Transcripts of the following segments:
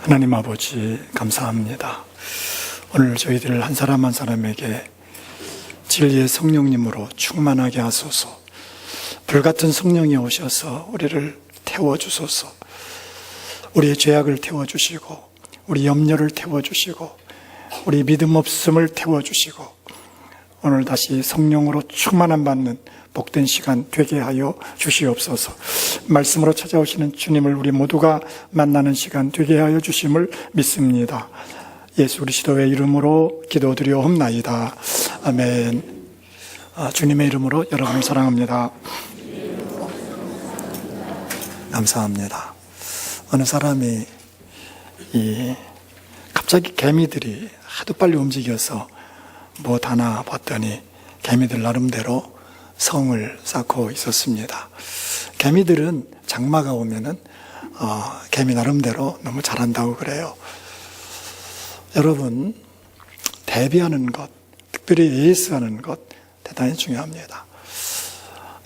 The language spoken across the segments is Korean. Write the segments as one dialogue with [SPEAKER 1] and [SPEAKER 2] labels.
[SPEAKER 1] 하나님 아버지 감사합니다. 오늘 저희들 한 사람 한 사람에게 진리의 성령님으로 충만하게 하소서. 불같은 성령이 오셔서 우리를 태워주소서. 우리의 죄악을 태워주시고 우리 염려를 태워주시고 우리 믿음 없음을 태워주시고 오늘 다시 성령으로 충만함 받는 복된 시간 되게 하여 주시옵소서. 말씀으로 찾아오시는 주님을 우리 모두가 만나는 시간 되게 하여 주심을 믿습니다. 예수 그리스도의 이름으로 기도드려옵나이다. 아멘. 주님의 이름으로 여러분을 사랑합니다. 감사합니다. 어느 사람이 갑자기 개미들이 하도 빨리 움직여서 뭐 하나 봤더니 개미들 나름대로 성을 쌓고 있었습니다. 개미들은 장마가 오면은 개미 나름대로 너무 잘한다고 그래요. 여러분, 대비하는 것, 특별히 AS하는 것 대단히 중요합니다.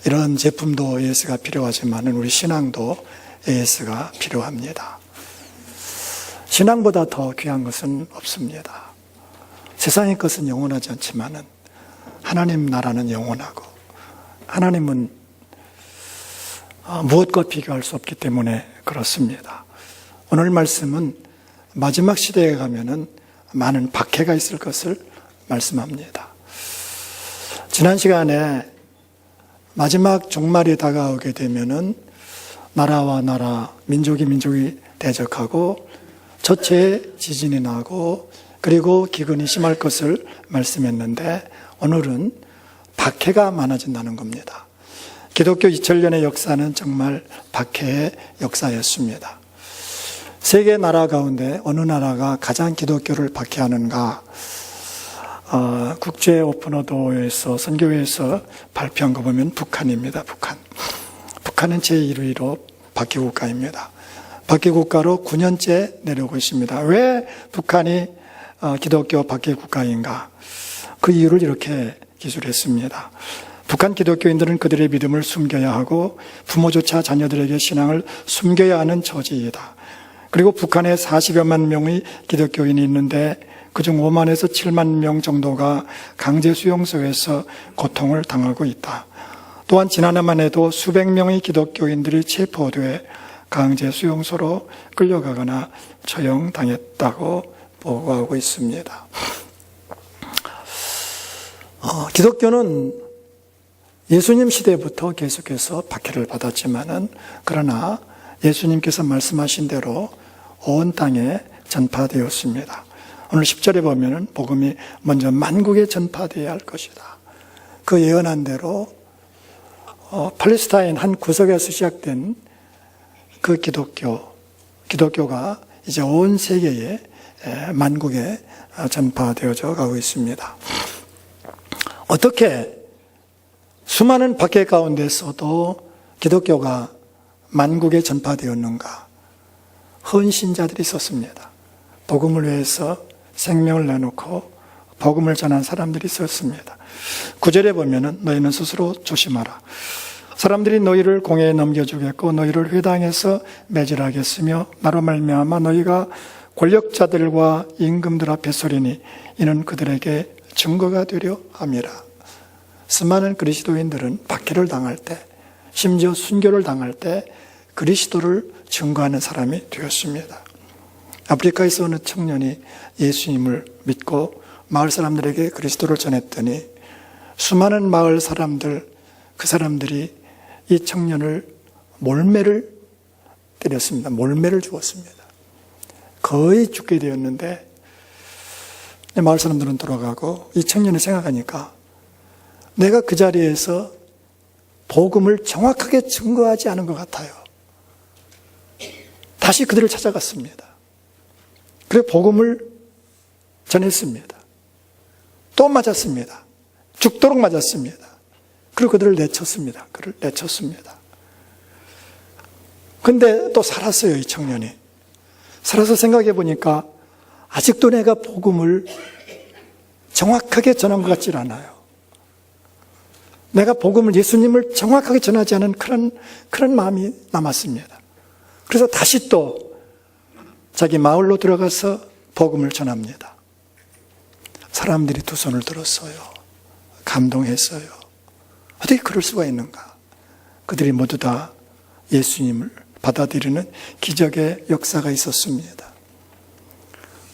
[SPEAKER 1] 이런 제품도 AS가 필요하지만 우리 신앙도 AS가 필요합니다. 신앙보다 더 귀한 것은 없습니다. 세상의 것은 영원하지 않지만 하나님 나라는 영원하고 하나님은 무엇과 비교할 수 없기 때문에 그렇습니다. 오늘 말씀은 마지막 시대에 가면은 많은 박해가 있을 것을 말씀합니다. 지난 시간에 마지막 종말이 다가오게 되면은 나라와 나라, 민족이 민족이 대적하고 저체에 지진이 나고 그리고 기근이 심할 것을 말씀했는데 오늘은 박해가 많아진다는 겁니다. 기독교 2000년의 역사는 정말 박해의 역사였습니다. 세계 나라 가운데 어느 나라가 가장 기독교를 박해하는가? 국제 오픈어도에서 선교회에서 발표한 거 보면 북한입니다. 북한은 제1위로 박해 국가입니다. 박해 국가로 9년째 내려오고 있습니다. 왜 북한이 기독교 박해 국가인가? 그 이유를 이렇게 기술했습니다. 북한 기독교인들은 그들의 믿음을 숨겨야 하고 부모조차 자녀들에게 신앙을 숨겨야 하는 처지이다. 그리고 북한에 40여만 명의 기독교인이 있는데 그중 5만에서 7만 명 정도가 강제 수용소에서 고통을 당하고 있다. 또한 지난해만 해도 수백 명의 기독교인들이 체포돼 강제 수용소로 끌려가거나 처형당했다고 보고하고 있습니다. 기독교는 예수님 시대부터 계속해서 박해를 받았지만은 그러나 예수님께서 말씀하신 대로 온 땅에 전파되었습니다. 오늘 10절에 보면은 복음이 먼저 만국에 전파되어야 할 것이다. 그 예언한 대로 팔레스타인 한 구석에서 시작된 그 기독교가 이제 온 세계에 만국에 전파되어져 가고 있습니다. 어떻게 수많은 박해 가운데서도 기독교가 만국에 전파되었는가? 헌신자들이 있었습니다. 복음을 위해서 생명을 내놓고 복음을 전한 사람들이 있었습니다. 9절에 보면은 너희는 스스로 조심하라. 사람들이 너희를 공회에 넘겨주겠고 너희를 회당에서 매질하겠으며 나로 말미암아 너희가 권력자들과 임금들 앞에 서리니 이는 그들에게 증거가 되려 함이라. 수많은 그리스도인들은 박해를 당할 때 심지어 순교를 당할 때 그리스도를 증거하는 사람이 되었습니다. 아프리카에서 어느 청년이 예수님을 믿고 마을 사람들에게 그리스도를 전했더니 수많은 마을 사람들, 그 사람들이 이 청년을 몰매를 때렸습니다. 몰매를 주었습니다. 거의 죽게 되었는데 마을 사람들은 돌아가고 이 청년을 생각하니까 내가 그 자리에서 복음을 정확하게 증거하지 않은 것 같아요. 다시 그들을 찾아갔습니다. 그리고 복음을 전했습니다. 또 맞았습니다. 죽도록 맞았습니다. 그리고 그들을 내쳤습니다. 그를 내쳤습니다. 근데 또 살았어요, 이 청년이. 살아서 생각해 보니까 아직도 내가 복음을 정확하게 전한 것 같질 않아요. 내가 복음을, 예수님을 정확하게 전하지 않은 그런 마음이 남았습니다. 그래서 다시 또 자기 마을로 들어가서 복음을 전합니다. 사람들이 두 손을 들었어요. 감동했어요. 어떻게 그럴 수가 있는가? 그들이 모두 다 예수님을 받아들이는 기적의 역사가 있었습니다.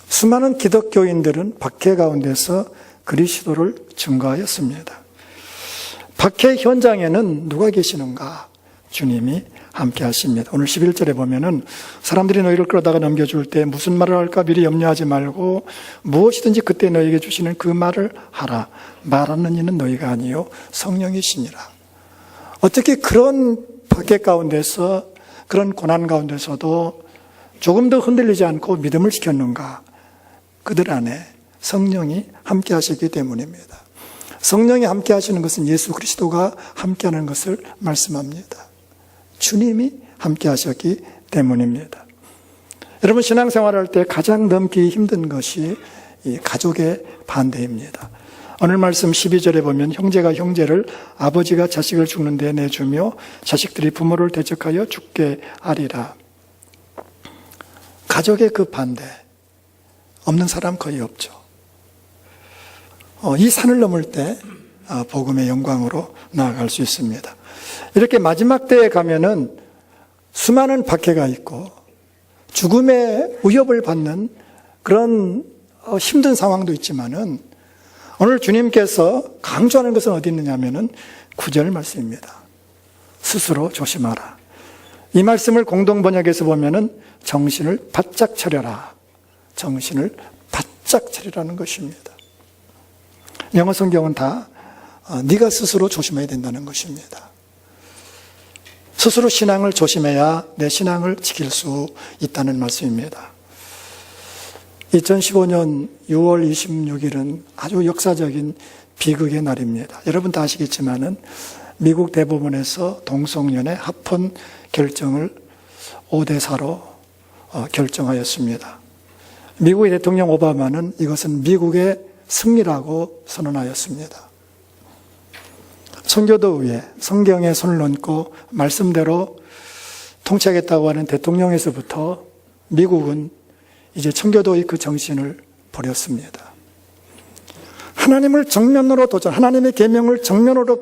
[SPEAKER 1] 수많은 기독교인들은 박해 가운데서 그리스도를 증거하였습니다. 박해 현장에는 누가 계시는가? 주님이 함께 하십니다. 오늘 11절에 보면은 사람들이 너희를 끌어다가 넘겨줄 때 무슨 말을 할까 미리 염려하지 말고 무엇이든지 그때 너희에게 주시는 그 말을 하라. 말하는 이는 너희가 아니요 성령이시니라. 어떻게 그런 박해 가운데서 그런 고난 가운데서도 조금 더 흔들리지 않고 믿음을 지켰는가? 그들 안에 성령이 함께 하시기 때문입니다. 성령이 함께 하시는 것은 예수 그리스도가 함께 하는 것을 말씀합니다. 주님이 함께 하셨기 때문입니다. 여러분, 신앙생활할 때 가장 넘기 힘든 것이 이 가족의 반대입니다. 오늘 말씀 12절에 보면 형제가 형제를, 아버지가 자식을 죽는 데 내주며 자식들이 부모를 대적하여 죽게 하리라. 가족의 그 반대 없는 사람 거의 없죠. 이 산을 넘을 때 복음의 영광으로 나아갈 수 있습니다. 이렇게 마지막 때에 가면은 수많은 박해가 있고 죽음의 위협을 받는 그런 힘든 상황도 있지만은 오늘 주님께서 강조하는 것은 어디 있느냐면은 9절 말씀입니다. 스스로 조심하라. 이 말씀을 공동 번역에서 보면은 정신을 바짝 차려라. 정신을 바짝 차리라는 것입니다. 영어 성경은 다 네가 스스로 조심해야 된다는 것입니다. 스스로 신앙을 조심해야 내 신앙을 지킬 수 있다는 말씀입니다. 2015년 6월 26일은 아주 역사적인 비극의 날입니다. 여러분 다 아시겠지만은 미국 대법원에서 동성연애 합헌 결정을 5대4로 결정하였습니다. 미국의 대통령 오바마는 이것은 미국의 승리라고 선언하였습니다. 청교도 위에 성경에 손을 얹고 말씀대로 통치하겠다고 하는 대통령에서부터 미국은 이제 청교도의 그 정신을 버렸습니다. 하나님을 정면으로 하나님의 계명을 정면으로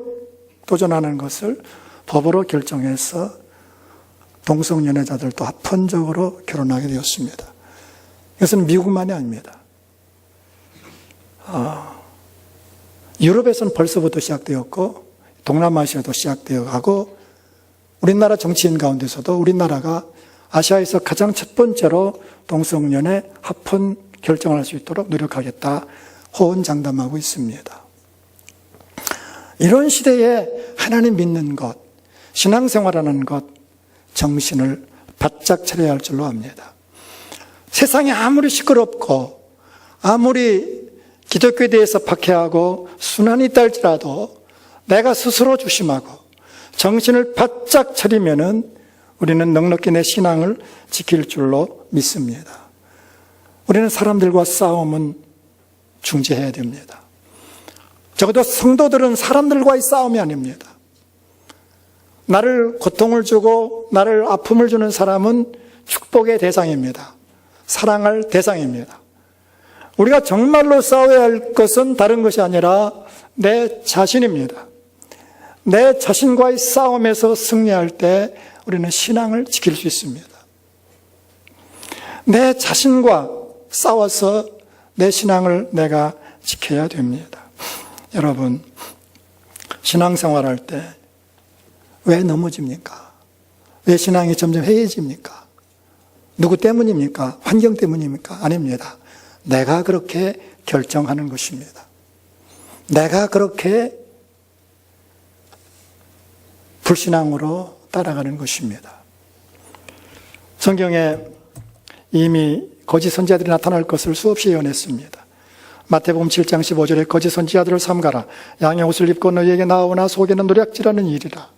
[SPEAKER 1] 도전하는 것을 법으로 결정해서 동성연애자들도 합헌적으로 결혼하게 되었습니다. 이것은 미국만이 아닙니다. 유럽에서는 벌써부터 시작되었고 동남아시아도 시작되어 가고 우리나라 정치인 가운데서도 우리나라가 아시아에서 가장 첫 번째로 동성연애 합헌 결정을 할 수 있도록 노력하겠다 호언장담하고 있습니다. 이런 시대에 하나님 믿는 것, 신앙생활하는 것, 정신을 바짝 차려야 할 줄로 압니다. 세상이 아무리 시끄럽고 아무리 기독교에 대해서 박해하고 순환이 있다 할지라도 내가 스스로 조심하고 정신을 바짝 차리면은 우리는 넉넉히 내 신앙을 지킬 줄로 믿습니다. 우리는 사람들과 싸움은 중지해야 됩니다. 적어도 성도들은 사람들과의 싸움이 아닙니다. 나를 고통을 주고 나를 아픔을 주는 사람은 축복의 대상입니다. 사랑할 대상입니다. 우리가 정말로 싸워야 할 것은 다른 것이 아니라 내 자신입니다. 내 자신과의 싸움에서 승리할 때 우리는 신앙을 지킬 수 있습니다. 내 자신과 싸워서 내 신앙을 내가 지켜야 됩니다. 여러분, 신앙생활할 때 왜 넘어집니까? 왜 신앙이 점점 해이해집니까? 누구 때문입니까? 환경 때문입니까? 아닙니다. 내가 그렇게 결정하는 것입니다. 내가 그렇게 불신앙으로 따라가는 것입니다. 성경에 이미 거짓 선지자들이 나타날 것을 수없이 예언했습니다. 마태복음 7장 15절에 거짓 선지자들을 삼가라. 양의 옷을 입고 너희에게 나오나 속에는 노략질하는 일이라.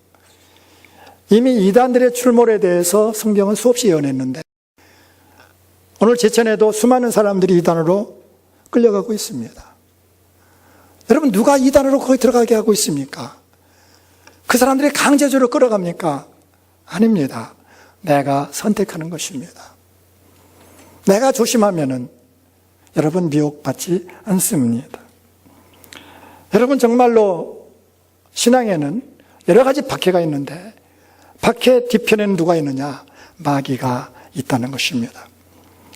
[SPEAKER 1] 이미 이단들의 출몰에 대해서 성경은 수없이 예언했는데 오늘 제천에도 수많은 사람들이 이단으로 끌려가고 있습니다. 여러분, 누가 이단으로 거기 들어가게 하고 있습니까? 그 사람들이 강제적으로 끌어갑니까? 아닙니다. 내가 선택하는 것입니다. 내가 조심하면은 여러분 미혹받지 않습니다. 여러분 정말로 신앙에는 여러 가지 박해가 있는데 박해 뒤편에는 누가 있느냐? 마귀가 있다는 것입니다.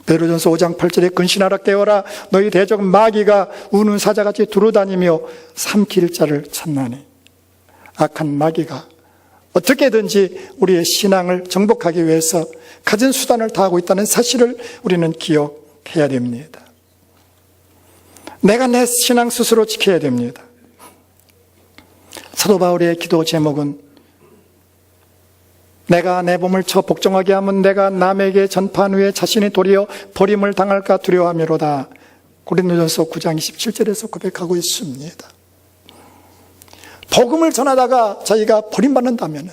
[SPEAKER 1] 베드로전서 5장 8절에 근신하라 깨어라 너희 대적은 마귀가 우는 사자같이 두루다니며 삼킬 자를 찾나니. 악한 마귀가 어떻게든지 우리의 신앙을 정복하기 위해서 가진 수단을 다하고 있다는 사실을 우리는 기억해야 됩니다. 내가 내 신앙 스스로 지켜야 됩니다. 사도 바울의 기도 제목은 내가 내 몸을 쳐 복종하게 하면 내가 남에게 전파한 후에 자신이 도리어 버림을 당할까 두려워하미로다. 고린도전서 9장 27절에서 고백하고 있습니다. 복음을 전하다가 자기가 버림받는다면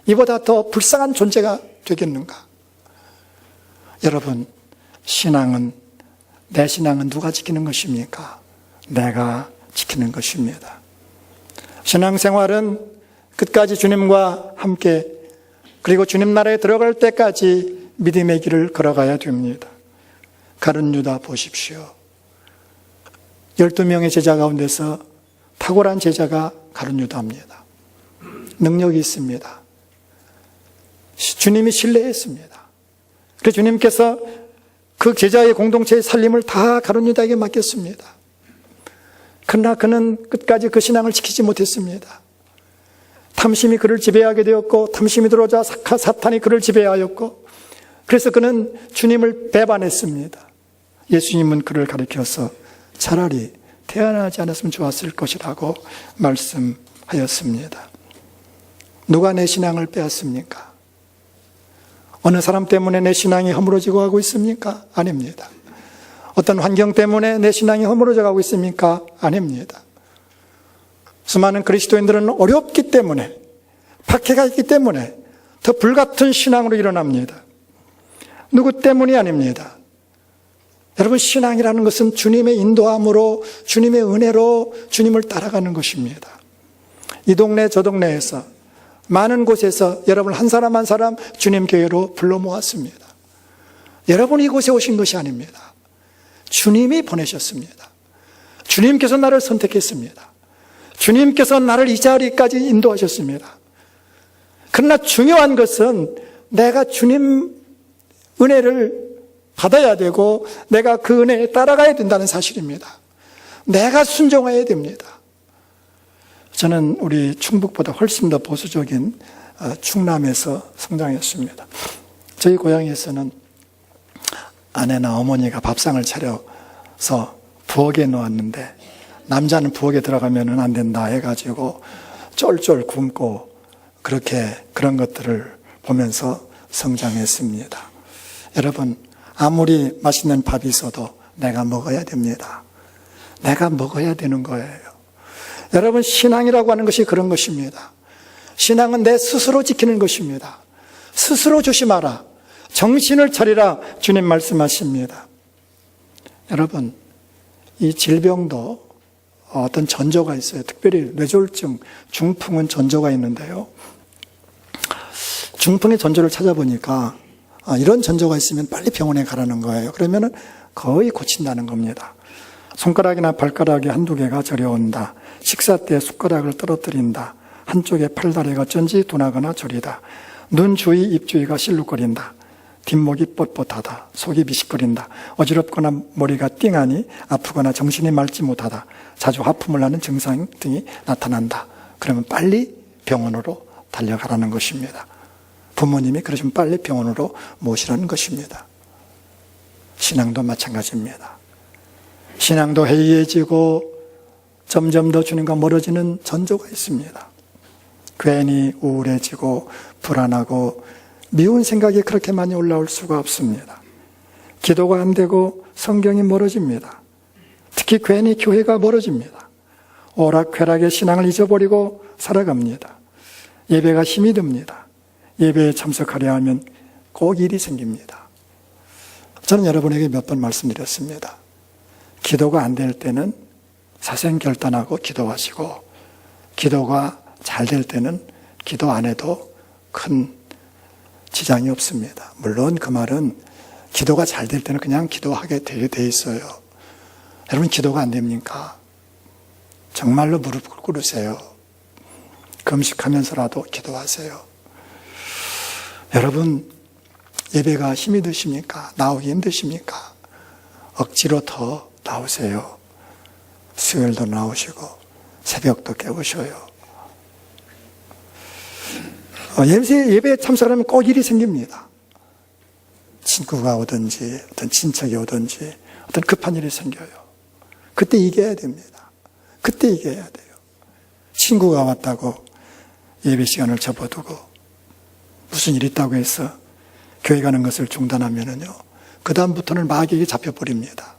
[SPEAKER 1] 이보다 더 불쌍한 존재가 되겠는가? 여러분, 내 신앙은 누가 지키는 것입니까? 내가 지키는 것입니다. 신앙생활은 끝까지 주님과 함께 그리고 주님 나라에 들어갈 때까지 믿음의 길을 걸어가야 됩니다. 가룟 유다 보십시오. 12명의 제자 가운데서 탁월한 제자가 가룟 유다입니다. 능력이 있습니다. 주님이 신뢰했습니다. 그래서 주님께서 그 제자의 공동체의 살림을 다 가룟 유다에게 맡겼습니다. 그러나 그는 끝까지 그 신앙을 지키지 못했습니다. 탐심이 그를 지배하게 되었고 탐심이 들어오자 사탄이 그를 지배하였고 그래서 그는 주님을 배반했습니다. 예수님은 그를 가리켜서 차라리 태어나지 않았으면 좋았을 것이라고 말씀하였습니다. 누가 내 신앙을 빼앗습니까? 어느 사람 때문에 내 신앙이 허물어지고 가고 있습니까? 아닙니다. 어떤 환경 때문에 내 신앙이 허물어져 가고 있습니까? 아닙니다. 수많은 그리스도인들은 어렵기 때문에 박해가 있기 때문에 더 불같은 신앙으로 일어납니다. 누구 때문이 아닙니다. 여러분 신앙이라는 것은 주님의 인도함으로 주님의 은혜로 주님을 따라가는 것입니다. 이 동네 저 동네에서 많은 곳에서 여러분 한 사람 한 사람 주님 교회로 불러 모았습니다. 여러분이 이곳에 오신 것이 아닙니다. 주님이 보내셨습니다. 주님께서 나를 선택했습니다. 주님께서 나를 이 자리까지 인도하셨습니다. 그러나 중요한 것은 내가 주님 은혜를 받아야 되고 내가 그 은혜에 따라가야 된다는 사실입니다. 내가 순종해야 됩니다. 저는 우리 충북보다 훨씬 더 보수적인 충남에서 성장했습니다. 저희 고향에서는 아내나 어머니가 밥상을 차려서 부엌에 놓았는데 남자는 부엌에 들어가면 안 된다 해가지고 쫄쫄 굶고 그런 것들을 보면서 성장했습니다. 여러분, 아무리 맛있는 밥이 있어도 내가 먹어야 됩니다. 내가 먹어야 되는 거예요. 여러분, 신앙이라고 하는 것이 그런 것입니다. 신앙은 내 스스로 지키는 것입니다. 스스로 조심하라. 정신을 차리라. 주님 말씀하십니다. 여러분, 이 질병도 어떤 전조가 있어요. 특별히 뇌졸중, 중풍은 전조가 있는데요. 중풍의 전조를 찾아보니까 이런 전조가 있으면 빨리 병원에 가라는 거예요. 그러면 거의 고친다는 겁니다. 손가락이나 발가락이 한두 개가 저려온다. 식사 때 숟가락을 떨어뜨린다. 한쪽에 팔다리가 어쩐지 둔하거나 저리다. 눈 주위, 입 주위가 실룩거린다. 뒷목이 뻣뻣하다. 속이 비식거린다. 어지럽거나 머리가 띵하니 아프거나 정신이 맑지 못하다. 자주 하품을 하는 증상 등이 나타난다. 그러면 빨리 병원으로 달려가라는 것입니다. 부모님이 그러시면 빨리 병원으로 모시라는 것입니다. 신앙도 마찬가지입니다. 신앙도 해이해지고 점점 더 주님과 멀어지는 전조가 있습니다. 괜히 우울해지고 불안하고 미운 생각이 그렇게 많이 올라올 수가 없습니다. 기도가 안 되고 성경이 멀어집니다. 특히 괜히 교회가 멀어집니다. 오락쾌락의 신앙을 잊어버리고 살아갑니다. 예배가 힘이 듭니다. 예배에 참석하려 하면 꼭 일이 생깁니다. 저는 여러분에게 몇 번 말씀드렸습니다. 기도가 안 될 때는 사생결단하고 기도하시고 기도가 잘 될 때는 기도 안 해도 큰 지장이 없습니다. 물론 그 말은 기도가 잘 될 때는 그냥 기도하게 돼 있어요. 여러분, 기도가 안 됩니까? 정말로 무릎 꿇으세요. 금식하면서라도 기도하세요. 여러분, 예배가 힘이 드십니까? 나오기 힘드십니까? 억지로 더 나오세요. 수요일도 나오시고 새벽도 깨우셔요. 예배에 참석하면 꼭 일이 생깁니다. 친구가 오든지 어떤 친척이 오든지 어떤 급한 일이 생겨요. 그때 이겨야 됩니다. 그때 이겨야 돼요. 친구가 왔다고 예배 시간을 접어두고 무슨 일 있다고 해서 교회 가는 것을 중단하면은요, 그 다음부터는 마귀에게 잡혀버립니다.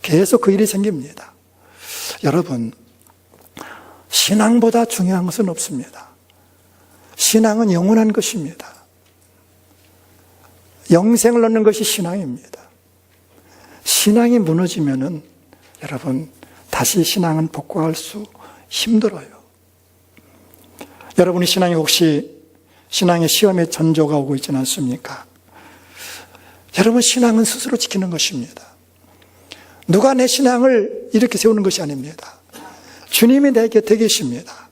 [SPEAKER 1] 계속 그 일이 생깁니다. 여러분, 신앙보다 중요한 것은 없습니다. 신앙은 영원한 것입니다. 영생을 얻는 것이 신앙입니다. 신앙이 무너지면은 여러분, 다시 신앙은 복구할 수 힘들어요. 여러분의 신앙이 혹시 신앙의 시험에 전조가 오고 있지는 않습니까? 여러분, 신앙은 스스로 지키는 것입니다. 누가 내 신앙을 이렇게 세우는 것이 아닙니다. 주님이 내 곁에 계십니다.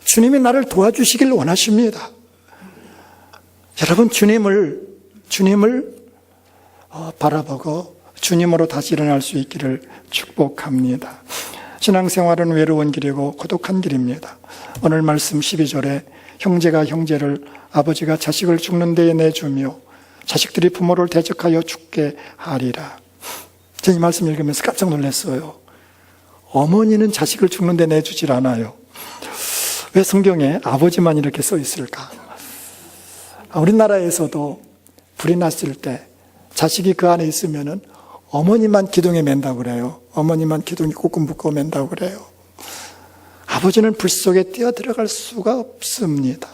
[SPEAKER 1] 주님이 나를 도와주시길 원하십니다. 여러분, 주님을 바라보고 주님으로 다시 일어날 수 있기를 축복합니다. 신앙생활은 외로운 길이고 고독한 길입니다. 오늘 말씀 12절에 형제가 형제를, 아버지가 자식을 죽는 데에 내주며 자식들이 부모를 대적하여 죽게 하리라. 제가 이 말씀 읽으면서 깜짝 놀랐어요. 어머니는 자식을 죽는 데 내주질 않아요. 왜 성경에 아버지만 이렇게 써 있을까? 우리나라에서도 불이 났을 때 자식이 그 안에 있으면은 어머니만 기둥에 맨다고 그래요. 어머니만 기둥에 꾹꾹 묶어 맨다고 그래요. 아버지는 불 속에 뛰어 들어갈 수가 없습니다.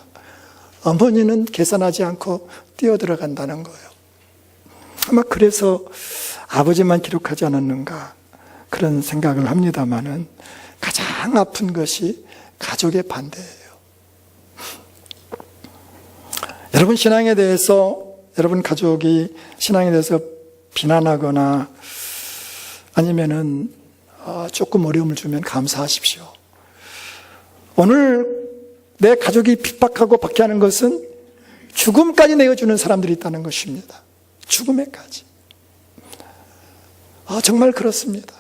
[SPEAKER 1] 어머니는 계산하지 않고 뛰어 들어간다는 거예요. 아마 그래서 아버지만 기록하지 않았는가 그런 생각을 합니다만은 가장 아픈 것이 가족의 반대예요. 여러분, 신앙에 대해서, 여러분 가족이 신앙에 대해서 비난하거나 아니면은 조금 어려움을 주면 감사하십시오. 오늘 내 가족이 핍박하고 박해하는 것은 죽음까지 내어주는 사람들이 있다는 것입니다. 죽음에까지. 정말 그렇습니다.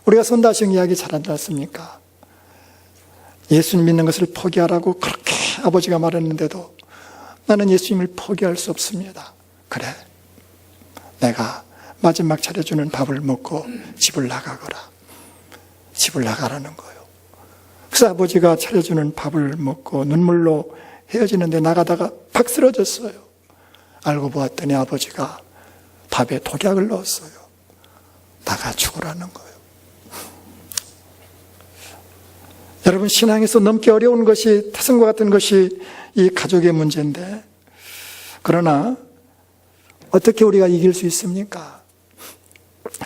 [SPEAKER 1] 우리가 선다시형 이야기 잘 안 들었습니까? 예수님 믿는 것을 포기하라고 그렇게 아버지가 말했는데도 나는 예수님을 포기할 수 없습니다. 그래, 내가 마지막 차려주는 밥을 먹고 집을 나가거라. 집을 나가라는 거예요. 그래서 아버지가 차려주는 밥을 먹고 눈물로 헤어지는데 나가다가 팍 쓰러졌어요. 알고 보았더니 아버지가 밥에 독약을 넣었어요. 나가 죽으라는 거예요. 여러분, 신앙에서 넘기 어려운 것이, 태생과 같은 것이 이 가족의 문제인데, 그러나 어떻게 우리가 이길 수 있습니까?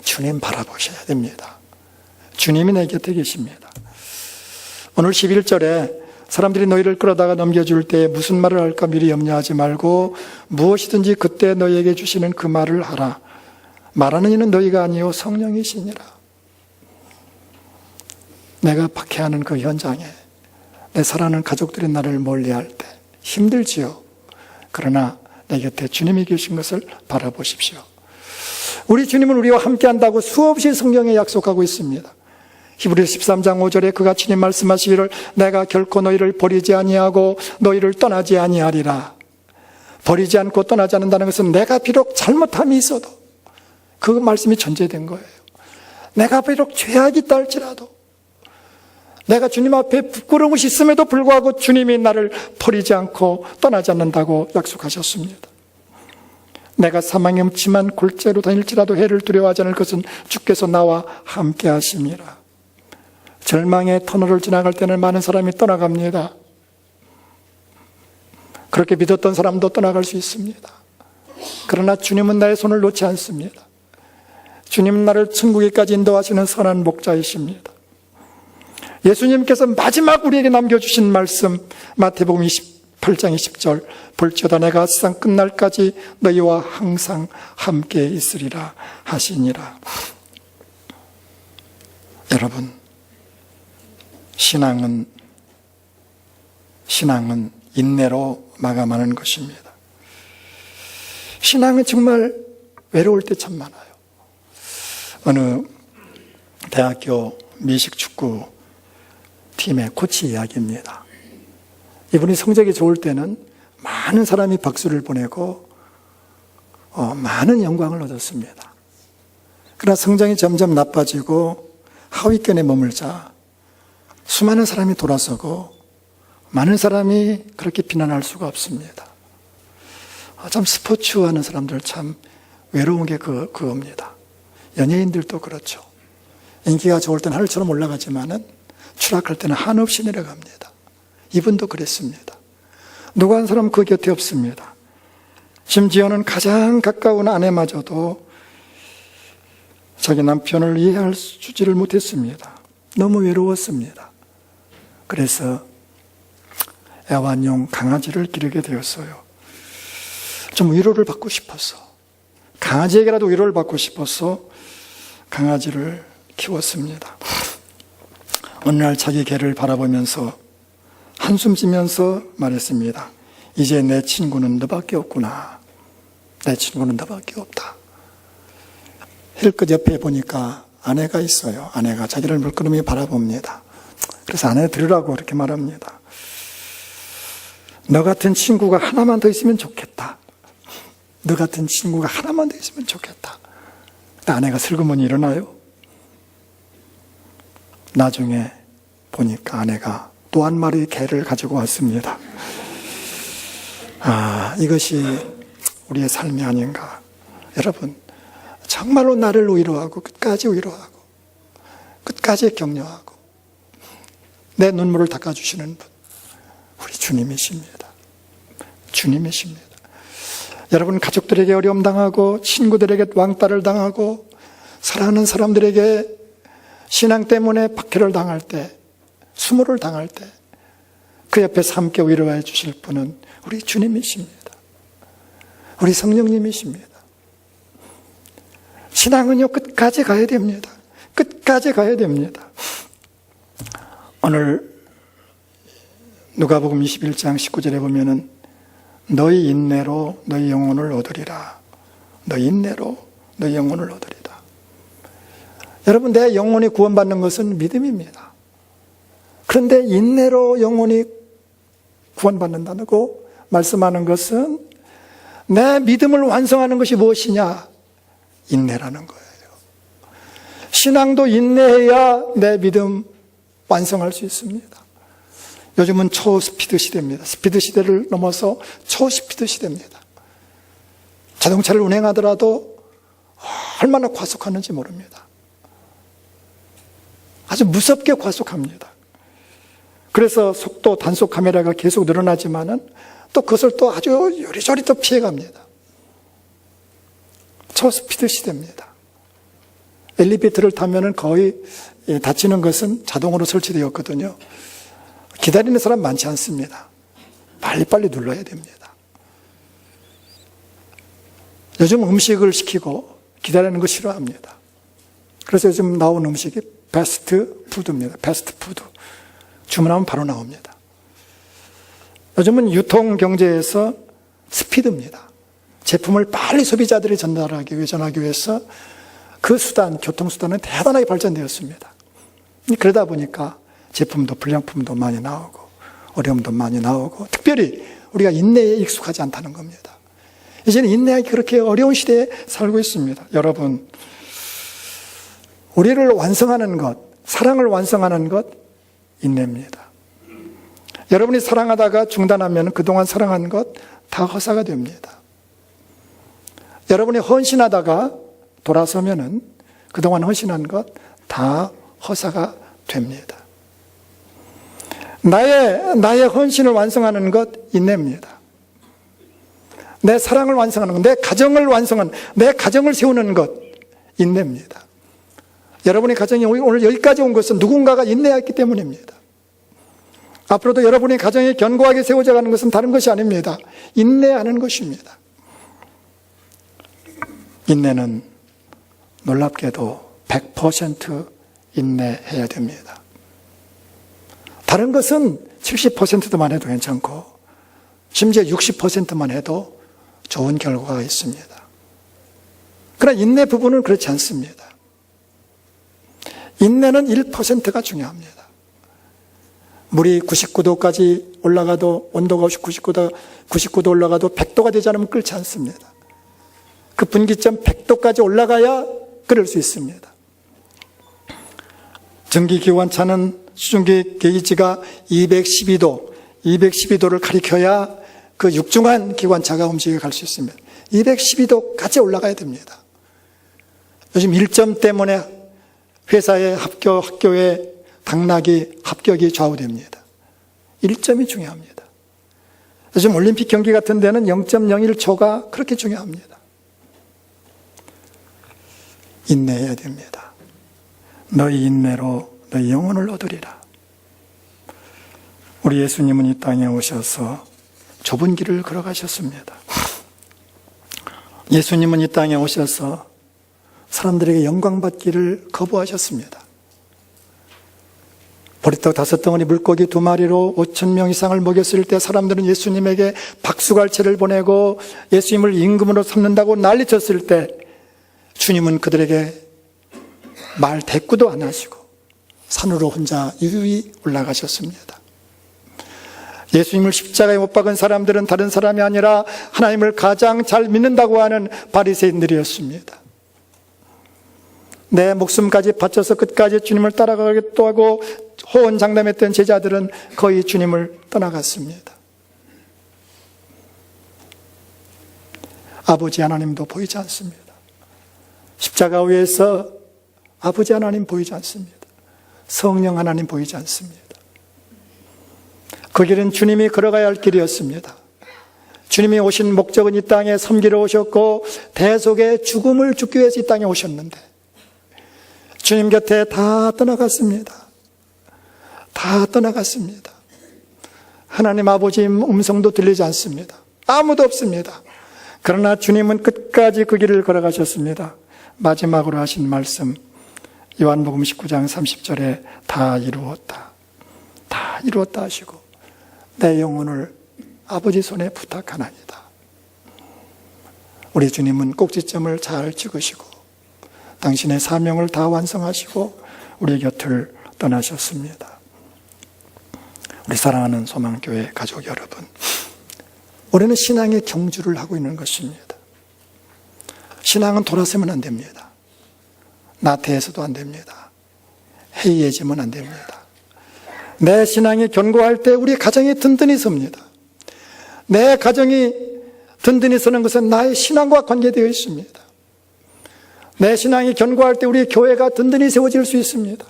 [SPEAKER 1] 주님 바라보셔야 됩니다. 주님이 내 곁에 계십니다. 오늘 11절에 사람들이 너희를 끌어다가 넘겨줄 때 무슨 말을 할까 미리 염려하지 말고 무엇이든지 그때 너희에게 주시는 그 말을 하라. 말하는 이는 너희가 아니요 성령이시니라. 내가 박해하는 그 현장에 내 사랑하는 가족들이 나를 멀리할 때 힘들지요. 그러나 내 곁에 주님이 계신 것을 바라보십시오. 우리 주님은 우리와 함께한다고 수없이 성경에 약속하고 있습니다. 히브리서 13장 5절에 그가 친히 말씀하시기를 내가 결코 너희를 버리지 아니하고 너희를 떠나지 아니하리라. 버리지 않고 떠나지 않는다는 것은 내가 비록 잘못함이 있어도 그 말씀이 전제된 거예요. 내가 비록 죄악이 있다 할지라도 내가 주님 앞에 부끄러운 것이 있음에도 불구하고 주님이 나를 버리지 않고 떠나지 않는다고 약속하셨습니다. 내가 사망의 음침한 골짜기로 다닐지라도 해를 두려워하지 않을 것은 주께서 나와 함께 하심이라. 절망의 터널을 지나갈 때는 많은 사람이 떠나갑니다. 그렇게 믿었던 사람도 떠나갈 수 있습니다. 그러나 주님은 나의 손을 놓지 않습니다. 주님은 나를 천국에까지 인도하시는 선한 목자이십니다. 예수님께서 마지막 우리에게 남겨주신 말씀, 마태복음 8장 20절 볼지어다 내가 세상 끝날까지 너희와 항상 함께 있으리라 하시니라. 여러분, 신앙은 인내로 마감하는 것입니다. 신앙은 정말 외로울 때 참 많아요. 어느 대학교 미식축구 팀의 코치 이야기입니다. 이분이 성적이 좋을 때는 많은 사람이 박수를 보내고 많은 영광을 얻었습니다. 그러나 성적이 점점 나빠지고 하위권에 머물자 수많은 사람이 돌아서고 많은 사람이 그렇게 비난할 수가 없습니다. 참 스포츠 하는 사람들 참 외로운 게 그겁니다. 연예인들도 그렇죠. 인기가 좋을 때는 하늘처럼 올라가지만은 추락할 때는 한없이 내려갑니다. 이분도 그랬습니다. 누구 한 사람 그 곁에 없습니다. 심지어는 가장 가까운 아내마저도 자기 남편을 이해할 주지를 못했습니다. 너무 외로웠습니다. 그래서 애완용 강아지를 기르게 되었어요. 좀 위로를 받고 싶어서, 강아지에게라도 위로를 받고 싶어서 강아지를 키웠습니다. 어느 날 자기 개를 바라보면서 한숨 쉬면서 말했습니다. 이제 내 친구는 너밖에 없구나. 내 친구는 너밖에 없다. 힐끗 옆에 보니까 아내가 있어요. 아내가 자기를 물끄러미 바라봅니다. 그래서 아내 들으라고 이렇게 말합니다. 너 같은 친구가 하나만 더 있으면 좋겠다. 너 같은 친구가 하나만 더 있으면 좋겠다. 아내가 슬그머니 일어나요. 나중에 보니까 아내가 또 한 마리 개를 가지고 왔습니다. 이것이 우리의 삶이 아닌가. 여러분, 정말로 나를 위로하고 끝까지 위로하고 끝까지 격려하고 내 눈물을 닦아주시는 분, 우리 주님이십니다. 주님이십니다. 여러분, 가족들에게 어려움 당하고 친구들에게 왕따를 당하고 사랑하는 사람들에게 신앙 때문에 박해를 당할 때, 수모를 당할 때 그 옆에서 함께 위로해 주실 분은 우리 주님이십니다. 우리 성령님이십니다. 신앙은요, 끝까지 가야 됩니다. 끝까지 가야 됩니다. 오늘 누가복음 21장 19절에 보면은 너희 인내로 너희 영혼을 얻으리라. 너희 인내로 너희 영혼을 얻으리라. 여러분, 내 영혼이 구원받는 것은 믿음입니다. 그런데 인내로 영혼이 구원받는다고 말씀하는 것은 내 믿음을 완성하는 것이 무엇이냐? 인내라는 거예요. 신앙도 인내해야 내 믿음 완성할 수 있습니다. 요즘은 초스피드 시대입니다. 스피드 시대를 넘어서 초스피드 시대입니다. 자동차를 운행하더라도 얼마나 과속하는지 모릅니다. 아주 무섭게 과속합니다. 그래서 속도 단속 카메라가 계속 늘어나지만은 또 그것을 또 아주 요리조리 또 피해갑니다. 초스피드 시대입니다. 엘리베이터를 타면은 거의 닫히는 것은 자동으로 설치되었거든요. 기다리는 사람 많지 않습니다. 빨리빨리 눌러야 됩니다. 요즘 음식을 시키고 기다리는 거 싫어합니다. 그래서 요즘 나온 음식이 패스트 푸드입니다. 패스트 푸드. 주문하면 바로 나옵니다. 요즘은 유통 경제에서 스피드입니다. 제품을 빨리 소비자들이 전하기 위해서 그 수단, 교통수단은 대단하게 발전되었습니다. 그러다 보니까 제품도 불량품도 많이 나오고 어려움도 많이 나오고 특별히 우리가 인내에 익숙하지 않다는 겁니다. 이제는 인내하기 그렇게 어려운 시대에 살고 있습니다. 여러분, 우리를 완성하는 것, 사랑을 완성하는 것, 인내입니다. 여러분이 사랑하다가 중단하면 그동안 사랑한 것 다 허사가 됩니다. 여러분이 헌신하다가 돌아서면은 그동안 헌신한 것 다 허사가 됩니다. 나의 헌신을 완성하는 것 인내입니다. 내 사랑을 완성하는 것, 내 가정을 완성하는, 내 가정을 세우는 것 인내입니다. 여러분의 가정이 오늘 여기까지 온 것은 누군가가 인내했기 때문입니다. 앞으로도 여러분의 가정이 견고하게 세워져 가는 것은 다른 것이 아닙니다. 인내하는 것입니다. 인내는 놀랍게도 100% 인내해야 됩니다. 다른 것은 70%만 해도 괜찮고 심지어 60%만 해도 좋은 결과가 있습니다. 그러나 인내 부분은 그렇지 않습니다. 인내는 1%가 중요합니다. 물이 99도까지 올라가도, 온도가 99도 올라가도 100도가 되지 않으면 끓지 않습니다. 그 분기점 100도까지 올라가야 끓을 수 있습니다. 전기기관차는 수증기 게이지가 212도를 가리켜야 그 육중한 기관차가 움직여 갈 수 있습니다. 212도까지 올라가야 됩니다. 요즘 1점 때문에 회사의 학교의 합격이 좌우됩니다. 1점이 중요합니다. 요즘 올림픽 경기 같은 데는 0.01초가 그렇게 중요합니다. 인내해야 됩니다. 너희 인내로 너희 영혼을 얻으리라. 우리 예수님은 이 땅에 오셔서 좁은 길을 걸어가셨습니다. 예수님은 이 땅에 오셔서 사람들에게 영광받기를 거부하셨습니다. 보리떡 5덩어리 물고기 2마리로 5,000명 이상을 먹였을 때 사람들은 예수님에게 박수갈채를 보내고 예수님을 임금으로 삼는다고 난리쳤을 때 주님은 그들에게 말 대꾸도 안 하시고 산으로 혼자 유유히 올라가셨습니다. 예수님을 십자가에 못 박은 사람들은 다른 사람이 아니라 하나님을 가장 잘 믿는다고 하는 바리새인들이었습니다. 내 목숨까지 바쳐서 끝까지 주님을 따라가겠다고 하고 호언장담했던 제자들은 거의 주님을 떠나갔습니다. 아버지 하나님도 보이지 않습니다. 십자가 위에서 아버지 하나님 보이지 않습니다. 성령 하나님 보이지 않습니다. 그 길은 주님이 걸어가야 할 길이었습니다. 주님이 오신 목적은 이 땅에 섬기러 오셨고 대속의 죽음을 죽기 위해서 이 땅에 오셨는데 주님 곁에 다 떠나갔습니다. 다 떠나갔습니다. 하나님 아버지 음성도 들리지 않습니다. 아무도 없습니다. 그러나 주님은 끝까지 그 길을 걸어가셨습니다. 마지막으로 하신 말씀 요한복음 19장 30절에 다 이루었다. 다 이루었다 하시고 내 영혼을 아버지 손에 부탁하나이다. 우리 주님은 꼭지점을 잘 찍으시고 당신의 사명을 다 완성하시고 우리 곁을 떠나셨습니다. 우리 사랑하는 소망교회 가족 여러분, 우리는 신앙의 경주를 하고 있는 것입니다. 신앙은 돌아서면 안 됩니다. 나태해서도 안 됩니다. 해이해지면 안 됩니다. 내 신앙이 견고할 때 우리 가정이 든든히 섭니다. 내 가정이 든든히 서는 것은 나의 신앙과 관계되어 있습니다. 내 신앙이 견고할 때 우리 교회가 든든히 세워질 수 있습니다.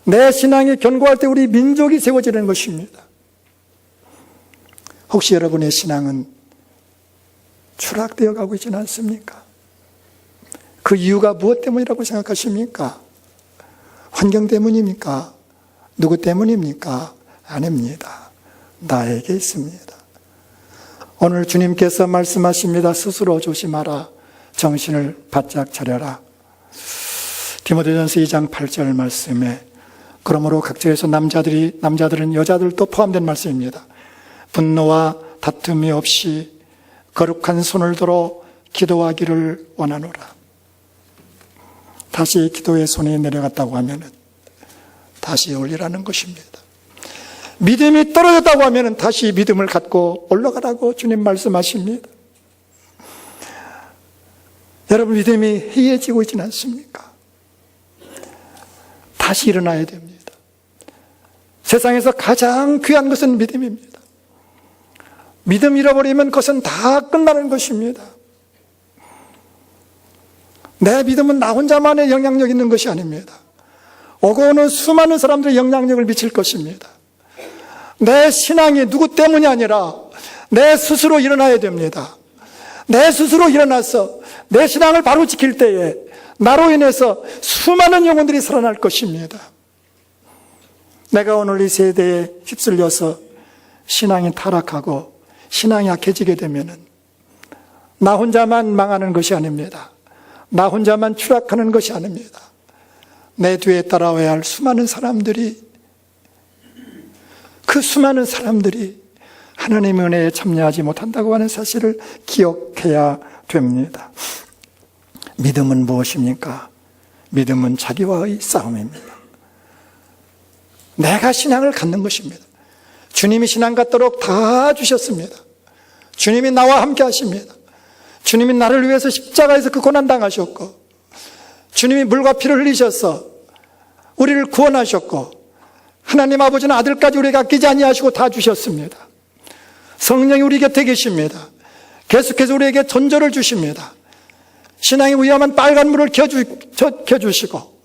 [SPEAKER 1] 내 신앙이 견고할 때 우리 민족이 세워지는 것입니다. 혹시 여러분의 신앙은 추락되어 가고 있지는 않습니까? 그 이유가 무엇 때문이라고 생각하십니까? 환경 때문입니까? 누구 때문입니까? 아닙니다. 나에게 있습니다. 오늘 주님께서 말씀하십니다. 스스로 조심하라. 정신을 바짝 차려라. 디모데전서 2장 8절 말씀에 그러므로 각처에서 남자들은 여자들도 포함된 말씀입니다. 분노와 다툼이 없이 거룩한 손을 들어 기도하기를 원하노라. 다시 기도의 손이 내려갔다고 하면 다시 올리라는 것입니다. 믿음이 떨어졌다고 하면 다시 믿음을 갖고 올라가라고 주님 말씀하십니다. 여러분 믿음이 해이해지고 있지는 않습니까? 다시 일어나야 됩니다. 세상에서 가장 귀한 것은 믿음입니다. 믿음 잃어버리면 그것은 다 끝나는 것입니다. 내 믿음은 나 혼자만의 영향력 있는 것이 아닙니다. 오고 오는 수많은 사람들의 영향력을 미칠 것입니다. 내 신앙이 누구 때문이 아니라 내 스스로 일어나야 됩니다. 내 스스로 일어나서 내 신앙을 바로 지킬 때에 나로 인해서 수많은 영혼들이 살아날 것입니다. 내가 오늘 이 세대에 휩쓸려서 신앙이 타락하고 신앙이 약해지게 되면은 나 혼자만 망하는 것이 아닙니다. 나 혼자만 추락하는 것이 아닙니다. 내 뒤에 따라와야 할 수많은 사람들이, 그 수많은 사람들이 하나님의 은혜에 참여하지 못한다고 하는 사실을 기억해야 됩니다. 믿음은 무엇입니까? 믿음은 자기와의 싸움입니다. 내가 신앙을 갖는 것입니다. 주님이 신앙 갖도록 다 주셨습니다. 주님이 나와 함께 하십니다. 주님이 나를 위해서 십자가에서 그 고난 당하셨고, 주님이 물과 피를 흘리셔서 우리를 구원하셨고, 하나님 아버지는 아들까지 우리에게 아끼지 아니하시고 다 주셨습니다. 성령이 우리 곁에 계십니다. 계속해서 우리에게 전조를 주십니다. 신앙이 위험한 빨간 물을 켜주시고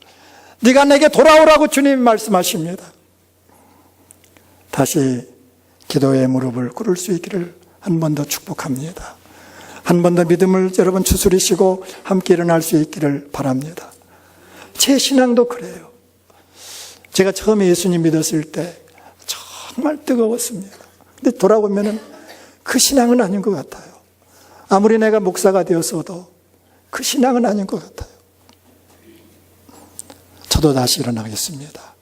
[SPEAKER 1] 네가 내게 돌아오라고 주님이 말씀하십니다. 다시 기도의 무릎을 꿇을 수 있기를 한 번 더 축복합니다. 한 번 더 믿음을 여러분 추스리시고 함께 일어날 수 있기를 바랍니다. 제 신앙도 그래요. 제가 처음에 예수님 믿었을 때 정말 뜨거웠습니다. 근데 돌아보면은 그 신앙은 아닌 것 같아요. 아무리 내가 목사가 되었어도 그 신앙은 아닌 것 같아요. 저도 다시 일어나겠습니다.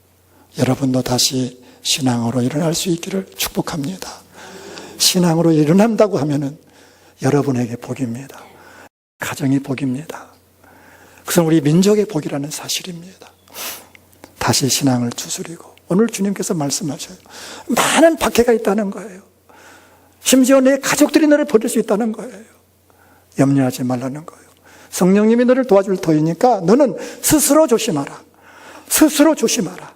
[SPEAKER 1] 여러분도 다시 신앙으로 일어날 수 있기를 축복합니다. 신앙으로 일어난다고 하면은 여러분에게 복입니다. 가정이 복입니다. 그것은 우리 민족의 복이라는 사실입니다. 다시 신앙을 추스리고, 오늘 주님께서 말씀하셔요. 많은 박해가 있다는 거예요. 심지어 내 가족들이 너를 버릴 수 있다는 거예요. 염려하지 말라는 거예요. 성령님이 너를 도와줄 터이니까 너는 스스로 조심하라. 스스로 조심하라.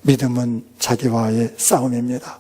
[SPEAKER 1] 믿음은 자기와의 싸움입니다.